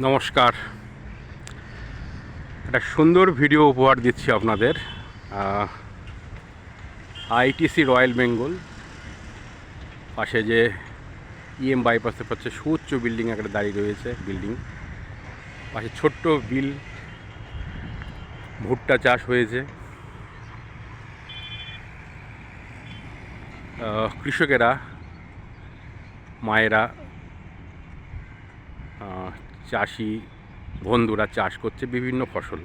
নমস্কার। একটা সুন্দর ভিডিও উপহার দিচ্ছি আপনাদের। আইটিসি রয়্যাল বেঙ্গল পাশে যে বাইপাসের পাশে সুউচ্চ বিল্ডিং একটা দাঁড়িয়ে রয়েছে। বিল্ডিং পাশে ছোট্ট বিল, ভুট্টা চাষ হয়েছে। কৃষকেরা, মায়েরা, চাষি বন্ধুরা চাষ করছে বিভিন্ন ফসল।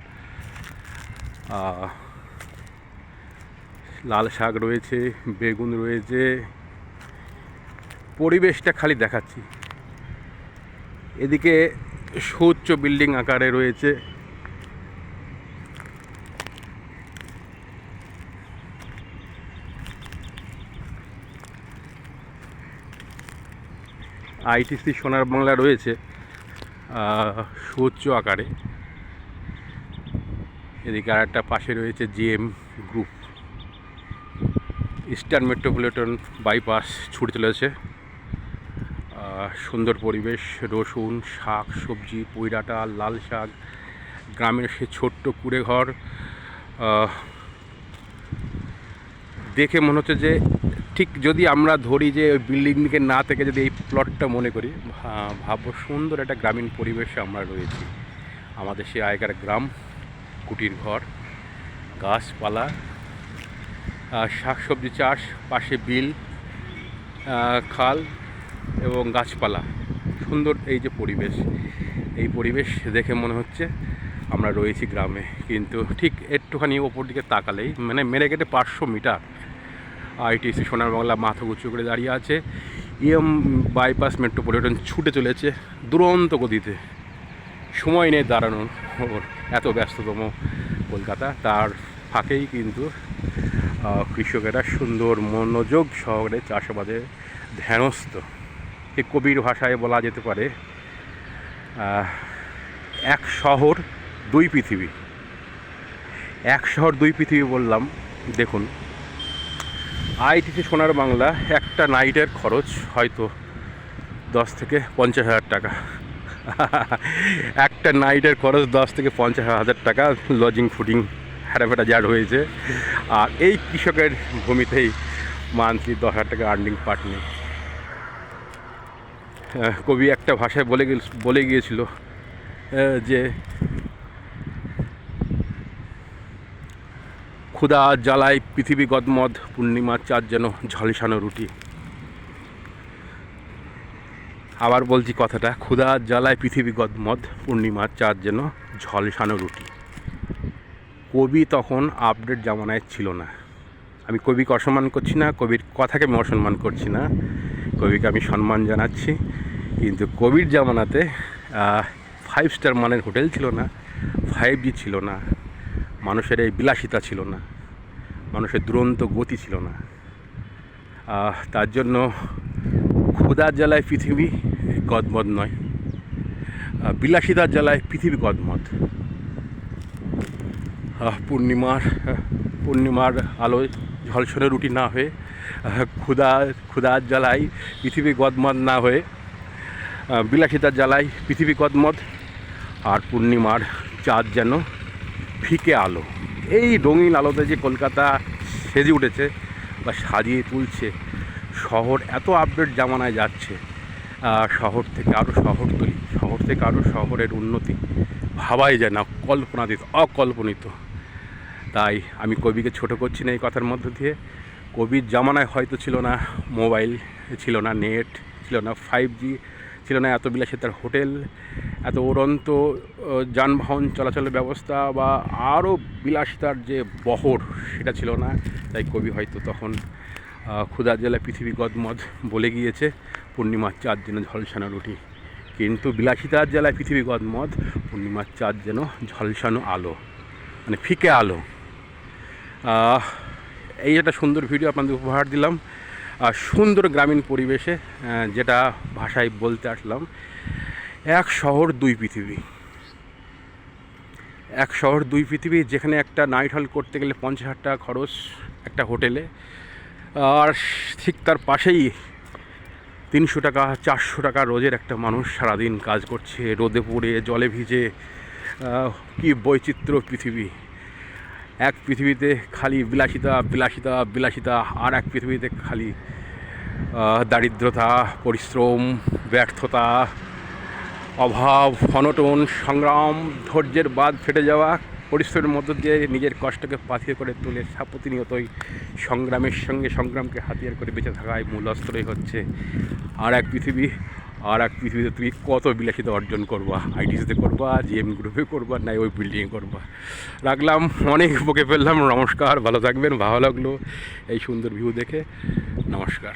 লাল শাক রয়েছে, বেগুন রয়েছে। পরিবেশটা খালি দেখাচ্ছি। এদিকে সুউচ্চ বিল্ডিং আকারে রয়েছে। আইটিসি সোনার বাংলা রয়েছে সুউচ্চ আকারে। এদিকে আর একটা পাশে রয়েছে GM group. Eastern metropolitan bypass ছুটে চলেছে। সুন্দর পরিবেশ, রসুন, শাক সবজি, পুঁইডাঁটা, লাল শাক, গ্রামের সে ছোট্ট কুড়ে ঘর দেখে মনে হচ্ছে যে ঠিক যদি আমরা ধরি যে ওই বিল্ডিংকে না থেকে যদি এই প্লটটা মনে করি, ভাববো সুন্দর একটা গ্রামীণ পরিবেশে আমরা রয়েছি। আমাদের সে আগেকার গ্রাম, কুটির ঘর, গাছপালা, শাকসবজি চাষ, পাশে বিল, খাল এবং গাছপালা, সুন্দর এই যে পরিবেশ, এই পরিবেশ দেখে মনে হচ্ছে আমরা রয়েছি গ্রামে। কিন্তু ঠিক একটুখানি ওপর দিকে তাকালেই মানে মেরে কেটে 500 মিটার আইটিসি সোনার বাংলা মাথা উঁচু করে দাঁড়িয়ে আছে। বাইপাস মেট্রোপলিটন ছুটে চলেছে দুরন্ত গতিতে। সময় নেই দাঁড়ানোর, এত ব্যস্ততম কলকাতা। তার ফাঁকেই কিন্তু কৃষকেরা সুন্দর মনোযোগ সহকারে চাষাবাদে ধ্যানস্থ। এই কবির ভাষায় বলা যেতে পারে এক শহর দুই পৃথিবী। এক শহর দুই পৃথিবী বললাম, দেখুন আইটিসি সোনার বাংলা একটা নাইটের খরচ হয়তো 10 থেকে 50,000 টাকা। একটা নাইটের খরচ 10 থেকে 50,000 টাকা, লজিং ফুডিং হেঁটাফেটা যা রয়েছে। আর এই কৃষকের ভূমিতেই মান্থলি 10,000 টাকা আর্নিং পার্ট নেই। কবি একটা ভাষায় বলে গিয়েছিল যে ক্ষুধা জ্বালায় পৃথিবী গদমদ, পূর্ণিমার চাঁদ যেন ঝলসানো রুটি। আবার বলছি কথাটা, ক্ষুধা জ্বালায় পৃথিবী গদমদ, পূর্ণিমার চাঁদ যেন ঝলসানো রুটি। কবি তখন আপডেট জামানায় ছিল না। আমি কবিকে অসম্মান করছি না, কবির কথাকে আমি অসম্মান করছি না, কবিকে আমি সম্মান জানাচ্ছি। কিন্তু কবির জামানাতে 5 স্টার মানের হোটেল ছিল না, 5G ছিল না, মানুষের এই বিলাসিতা ছিল না, মানুষের দুরন্ত গতি ছিল না। তার জন্য ক্ষুধার জ্বালায় পৃথিবী গদমদ নয়, বিলাসিতার জ্বালায় পৃথিবী গদমদ। পূর্ণিমার আলোয় ঝলসনে রুটি না হয়ে, ক্ষুধার জ্বালায় পৃথিবী গদমদ না হয়ে, বিলাসিতার জ্বালায় পৃথিবী গদমদ, আর পূর্ণিমার চাঁদ যেন ফিকে আলো। এই রঙিন আলোতে যে কলকাতা সেজে উঠেছে বা সাজিয়ে তুলছে, শহর এত আপডেট জামানায় যাচ্ছে, শহর থেকে আরও শহরতলি, শহর থেকে আরও শহরের উন্নতি ভাবাই যায় না, অকল্পনিত। তাই আমি কবিকে ছোট করছি না এই কথার মধ্য দিয়ে। কবির জামানায় হয়তো ছিল না মোবাইল, ছিল না নেট, ছিল না 5G, ছিল না এত বিলাসিতার হোটেল, এত উড়ন্ত যানবাহন চলাচলের ব্যবস্থা বা আরও বিলাসিতার যে বহর, সেটা ছিল না। তাই কবি হয়তো তখন ক্ষুধার জ্বালায় পৃথিবী গদমদ বলে গিয়েছে, পূর্ণিমার চাঁদ যেন ঝলসানো রুটি। কিন্তু বিলাসিতার জ্বালায় পৃথিবী গদমদ, পূর্ণিমার চাঁদ যেন ঝলসানো আলো, মানে ফিকে আলো। এই একটা সুন্দর ভিডিও আপনাদের উপহার দিলাম, সুন্দর গ্রামীণ পরিবেশে, যেটা ভাষায় বলতে আসলাম, এক শহর দুই পৃথিবী। এক শহর দুই পৃথিবী, যেখানে একটা নাইট হল করতে গেলে 50,000 টাকা খরচ একটা হোটেলে, আর ঠিক তার পাশেই 300 টাকা 400 টাকা রোজের একটা মানুষ সারাদিন কাজ করছে, রোদে পড়ে জলে ভিজে। কি বৈচিত্র্য পৃথিবী! এক পৃথিবীতে খালি বিলাসিতা বিলাসিতা বিলাসিতা, আর এক পৃথিবীতে খালি দারিদ্রতা, পরিশ্রম, ব্যর্থতা, অভাব, অনটন, সংগ্রাম, ধৈর্যের বাঁধ ফেটে যাওয়া, পরিশ্রমের মধ্য দিয়ে নিজের কষ্টকে পাথিয়ে করে তুলে প্রতিনিয়তই সংগ্রামের সঙ্গে সংগ্রামকে হাতিয়ার করে বেঁচে থাকায় মূল অস্ত্রই হচ্ছে আর এক পৃথিবী। আর এক পৃথিবীতে তুমি কত বিলাসিতা অর্জন করবা, আইটিসিতে করবা, জিএম গ্রুপে করবা, না ওই বিল্ডিংয়ে করবা। রাখলাম, অনেক বকে ফেললাম। নমস্কার, ভালো থাকবেন। ভালো লাগলো এই সুন্দর ভিউ দেখে। নমস্কার।